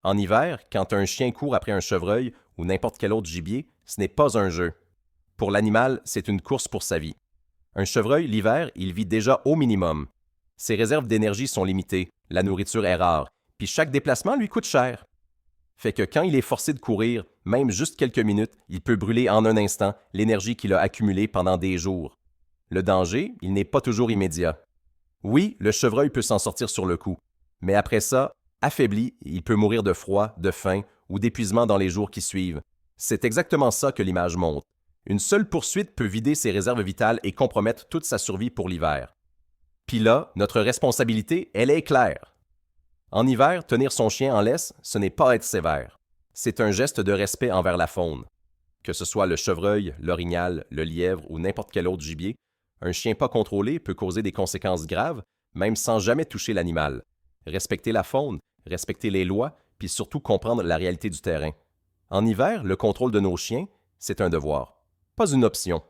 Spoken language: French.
En hiver, quand un chien court après un chevreuil ou n'importe quel autre gibier, ce n'est pas un jeu. Pour l'animal, c'est une course pour sa vie. Un chevreuil, l'hiver, il vit déjà au minimum. Ses réserves d'énergie sont limitées, la nourriture est rare, puis chaque déplacement lui coûte cher. Fait que quand il est forcé de courir, même juste quelques minutes, il peut brûler en un instant l'énergie qu'il a accumulée pendant des jours. Le danger, il n'est pas toujours immédiat. Oui, le chevreuil peut s'en sortir sur le coup, mais après ça, affaibli, il peut mourir de froid, de faim ou d'épuisement dans les jours qui suivent. C'est exactement ça que l'image montre. Une seule poursuite peut vider ses réserves vitales et compromettre toute sa survie pour l'hiver. Puis là, notre responsabilité, elle est claire. En hiver, tenir son chien en laisse, ce n'est pas être sévère. C'est un geste de respect envers la faune. Que ce soit le chevreuil, l'orignal, le lièvre ou n'importe quel autre gibier, un chien pas contrôlé peut causer des conséquences graves, même sans jamais toucher l'animal. Respecter la faune, respecter les lois, puis surtout comprendre la réalité du terrain. En hiver, le contrôle de nos chiens, c'est un devoir, pas une option.